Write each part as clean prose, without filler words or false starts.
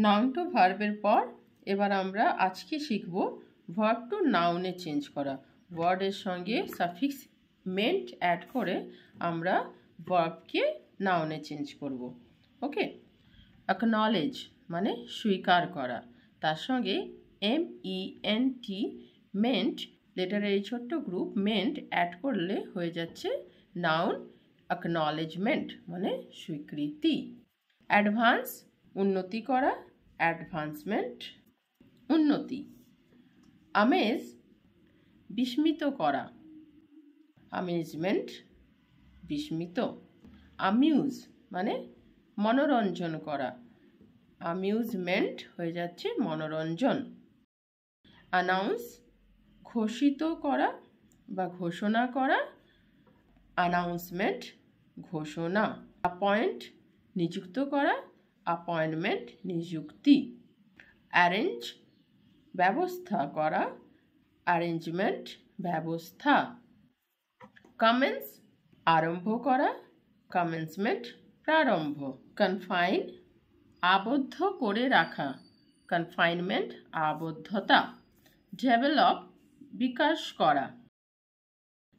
Noun to ভার্বের পর এবার আমরা আজকে শিখব ভার্ব টু নাউনে চেঞ্জ করা। ওয়ার্ডের সঙ্গে সাফিক্স মেন্ট অ্যাড করে আমরা ভার্বকে নাউনে চেঞ্জ করব। ওকে, অ্যাকনলেজ মানে স্বীকার করা, তার সঙ্গে MENT মেন্ট লেটারের এই ছোট্ট গ্রুপ মেন্ট অ্যাড করলে হয়ে যাচ্ছে নাউন অ্যাকনলেজমেন্ট মানে স্বীকৃতি। অ্যাডভান্স উন্নতি করা, অ্যাডভান্সমেন্ট উন্নতি। আমেজ বিস্মিত করা, আমেজমেন্ট বিস্মিত। অ্যামিউজ মানে মনোরঞ্জন করা, অ্যামিউজমেন্ট হয়ে যাচ্ছে মনোরঞ্জন। অ্যানাউন্স ঘোষিত করা বা ঘোষণা করা, অ্যানাউন্সমেন্ট ঘোষণা। অ্যাপয়েন্ট নিযুক্ত করা, অ্যাপয়েন্টমেন্ট নিযুক্তি। অ্যারেঞ্জ ব্যবস্থা করা, অ্যারেঞ্জমেন্ট ব্যবস্থা। কমেন্স আরম্ভ করা, কমেন্সমেন্ট প্রারম্ভ। কনফাইন আবদ্ধ করে রাখা, কনফাইনমেন্ট আবদ্ধতা। ডেভেলপ বিকাশ করা,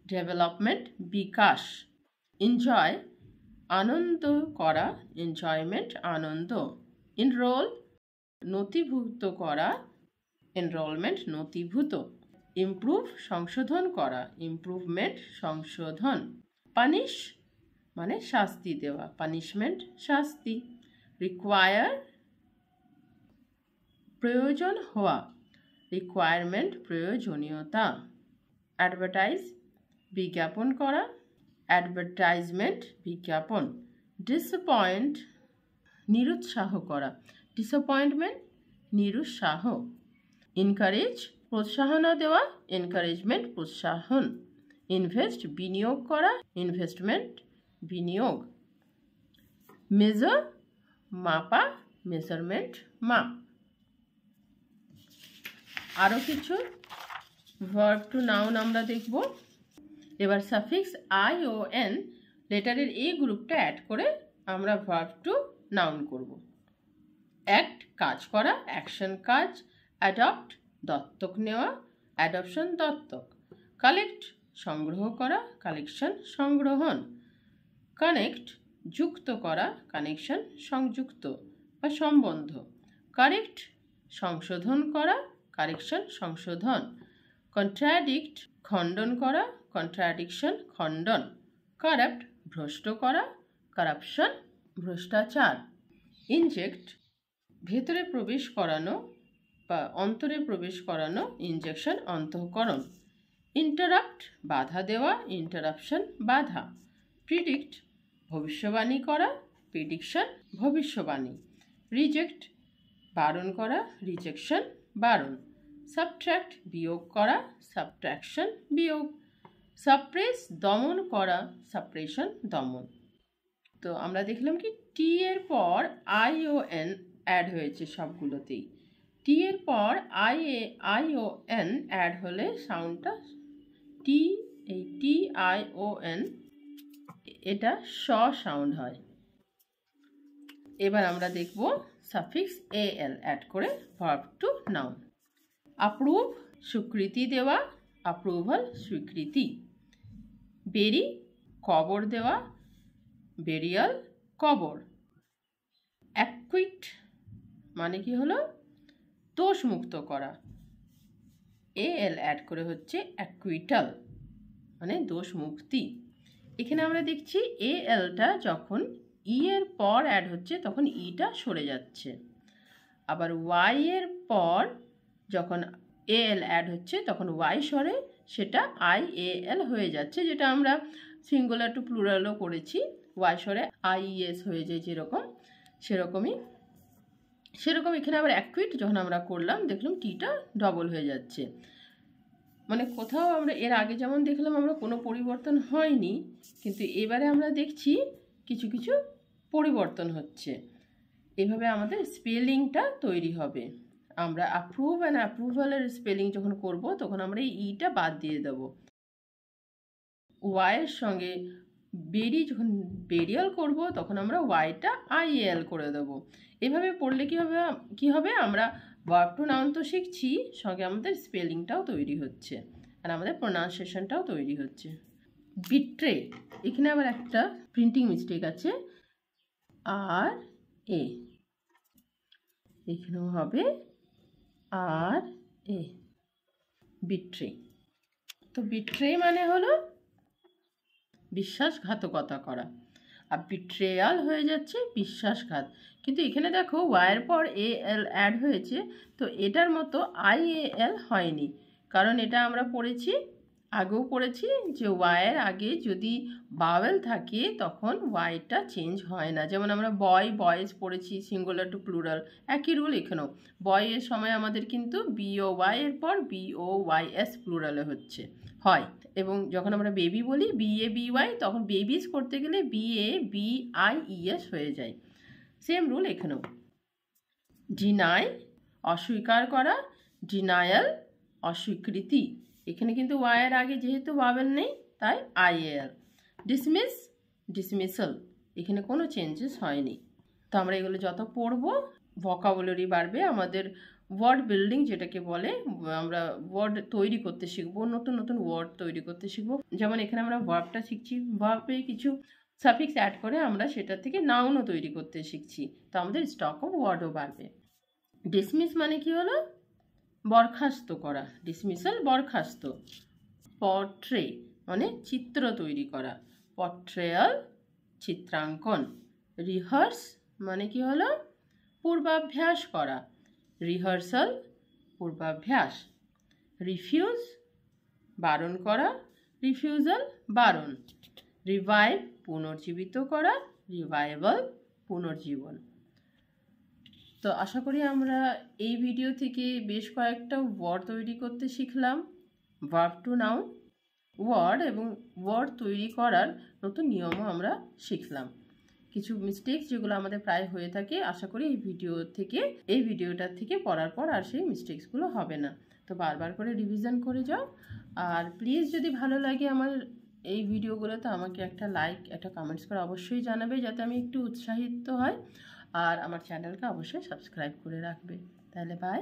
ডেভেলপমেন্ট বিকাশ। এনজয় আনন্দ করা, এনজয়মেন্ট আনন্দ। এনরোল নথিভুক্ত করা, এনরোলমেন্ট নথিভূত। ইমপ্রুভ সংশোধন করা, ইমপ্রুভমেন্ট সংশোধন। পানিশ মানে শাস্তি দেওয়া, পানিশমেন্ট শাস্তি। রিকোয়ার প্রয়োজন হওয়া, রিকোয়ারমেন্ট প্রয়োজনীয়তা। অ্যাডভার্টাইজ বিজ্ঞাপন করা, অ্যাডভার্টাইজমেন্ট বিজ্ঞাপন। ডিসঅ্যাপয়েন্ট নিরুৎসাহ করা, ডিসঅ্যাপয়েন্টমেন্ট নিরুৎসাহ। এনকারেজ প্রোৎসাহনা দেওয়া, এনকারেজমেন্ট প্রোৎসাহন। ইনভেস্ট বিনিয়োগ করা, ইনভেস্টমেন্ট বিনিয়োগ। মেজার মাপা, মেজারমেন্ট মাপ। আরও কিছু ভার্ব টু নাউন আমরা দেখব। এবার সাফিক্স ION লেটারের এই গ্রুপটা অ্যাড করে আমরা ভার্ব টু নাউন করব। অ্যাক্ট কাজ করা, অ্যাকশন কাজ। অ্যাডপ্ট দত্তক নেওয়া, অ্যাডপশন দত্তক। কালেক্ট সংগ্রহ করা, কালেকশন সংগ্রহণ। কানেক্ট যুক্ত করা, কানেকশন সংযুক্ত বা সম্বন্ধ। কারেক্ট সংশোধন করা, কারেকশন সংশোধন। কন্ট্রাডিক্ট খণ্ডন করা, কন্ট্রাডিকশন খণ্ডন। কারাপ্ট ভ্রষ্ট করা, কারাপশন ভ্রষ্টাচার। ইনজেক্ট ভেতরে প্রবেশ করানো বা অন্তরে প্রবেশ করানো, ইনজেকশন অন্তঃকরণ। ইন্টারাপ্ট বাধা দেওয়া, ইন্টারাপশন বাধা। প্রিডিক্ট ভবিষ্যবাণী করা, প্রিডিকশন ভবিষ্যবাণী। রিজেক্ট বারণ করা, রিজেকশন বারণ। সাবট্র্যাক্ট বিয়োগ করা, সাবট্র্যাকশন বিয়োগ। সাপ্রেস দমন করা, সাপ্রেশন দমন। তো আমরা দেখলাম কি টি এর পর ION অ্যাড হয়েছে সবগুলোতেই। টি এর পর ION অ্যাড হলে সাউন্ডটা টি, এই TION এটা স সাউন্ড হয়। এবার আমরা দেখব সাফিক্স AL অ্যাড করে ভার্ব টু নাউন। অ্যাপ্রুভ স্বীকৃতি দেওয়া, অ্যাপ্রুভাল স্বীকৃতি। বেরি কবর দেওয়া, বেরিয়াল কবর। অ্যাকুইট মানে কি হলো দোষমুক্ত করা, AL অ্যাড করে হচ্ছে অ্যাকুইটাল মানে দোষ মুক্তি। এখানে আমরা দেখছি ALটা যখন ই এর পর অ্যাড হচ্ছে তখন ইটা সরে যাচ্ছে, আবার ওয়াই এর পর যখন AL অ্যাড হচ্ছে তখন ওয়াই সরে সেটা IAL হয়ে যাচ্ছে, যেটা আমরা সিঙ্গুলার টু প্লুরালও করেছি। ওয়াই সরে IES হয়ে যায় যেরকম, সেরকম এখানে আবার অ্যাকুইট যখন আমরা করলাম দেখলাম টিটা ডবল হয়ে যাচ্ছে। মানে কোথাও আমরা এর আগে যেমন দেখলাম আমরা কোনো পরিবর্তন হয়নি, কিন্তু এবারে আমরা দেখছি কিছু কিছু পরিবর্তন হচ্ছে। এভাবে আমাদের স্পেলিংটা তৈরি হবে। আমরা অ্যাপ্রুভ অ্যান্ড অ্যাপ্রুভালের স্পেলিং যখন করব তখন আমরা এই ইটা বাদ দিয়ে দেব। ওয়াইয়ের সঙ্গে বেরি যখন বেরিয়াল করব তখন আমরা ওয়াইটা আইএল করে দেবো। এভাবে পড়লে কী হবে আমরা ভার্ব টু নাউন তো শিখছি, সঙ্গে আমাদের স্পেলিংটাও তৈরি হচ্ছে আর আমাদের প্রোনাউন্সিয়েশনটাও তৈরি হচ্ছে। বিট্রে, এখানে আবার একটা প্রিন্টিং মিস্টেক আছে, আর এ, এখানেও হবে আর এ, বিট্রে। তো বিট্রে মানে হলো বিশ্বাসঘাতকতা করা, আর বিট্রেয়াল হয়ে যাচ্ছে বিশ্বাসঘাত। কিন্তু এখানে দেখো ওয়াইয়ের পর এ এল অ্যাড হয়েছে, তো এটার মতো আই এ এল হয়নি, কারণ এটা আমরা পড়েছি, আগেও পড়েছি যে ওয়াইয়ের আগে যদি বাওয়েল থাকে তখন ওয়াইটা চেঞ্জ হয় না। যেমন আমরা বয় বয়েজ পড়েছি সিঙ্গুলার টু প্লুরাল, একই রুল এখানেও। বয়ের সময় আমাদের কিন্তু বিও ওয়াই এর পর বিও ওয়াই এস প্লুরালে হয়, এবং যখন আমরা বেবি বলি বিএ বিওয়াই, তখন বেবিজ করতে গেলে বিএ বিআইইএস হয়ে যায়। সেম রুল এখানেও। ডিনাই অস্বীকার করা, ডিনায়াল অস্বীকৃতি, এখানে কিন্তু ওয়াইয়ের আগে যেহেতু ভাওয়েল নেই তাই আইএল। ডিসমিস ডিসমিসাল, এখানে কোনো চেঞ্জেস হয়নি। তো আমরা এগুলো যত পড়বো ভোকাবুলারি বাড়বে, আমাদের ওয়ার্ড বিল্ডিং যেটাকে বলে, আমরা ওয়ার্ড তৈরি করতে শিখবো, নতুন নতুন ওয়ার্ড তৈরি করতে শিখবো। যেমন এখানে আমরা ভার্বটা শিখছি, ভার্বে কিছু সাফিক্স অ্যাড করে আমরা সেটা থেকে নাউনও তৈরি করতে শিখছি, তো আমাদের স্টক অফ ওয়ার্ডও বাড়বে। ডিসমিস মানে কি হলো? বরখাস্ত করা, ডিসমিসাল বরখাস্ত। পর্ট্রে মানে চিত্র তৈরি করা, পর্ট্রেয়াল চিত্রাঙ্কন। রিহার্স মানে কি হলো? পূর্বাভ্যাস করা, রিহার্সাল পূর্বাভ্যাস। রিফিউজ বারণ করা, রিফিউজাল বারণ। রিভাইভ পুনর্জীবিত করা, রিভাইভাল পুনর্জীবন। তো আশা করি আমরা এই ভিডিও থেকে বেশ কয়েকটা ওয়ার্ড তৈরি করতে শিখলাম, ভার্ব টু নাউন ওয়ার্ড, এবং ওয়ার্ড তৈরি করার নতুন নিয়মও আমরা শিখলাম। কিছু মিস্টেক্স যেগুলো আমাদের প্রায় হয়ে থাকে, আশা করি এই ভিডিওটার থেকে পড়ার পর আর সেই মিস্টেক্সগুলো হবে না। তো বারবার করে রিভিশন করে যাও, আর প্লিজ যদি ভালো লাগে আমার এই ভিডিওগুলো, তো আমাকে একটা লাইক একটা কমেন্টস করে অবশ্যই জানাবে, যাতে আমি একটু উৎসাহিত হয়, আর আমার চ্যানেলকে অবশ্যই সাবস্ক্রাইব করে রাখবে। তাহলে বাই।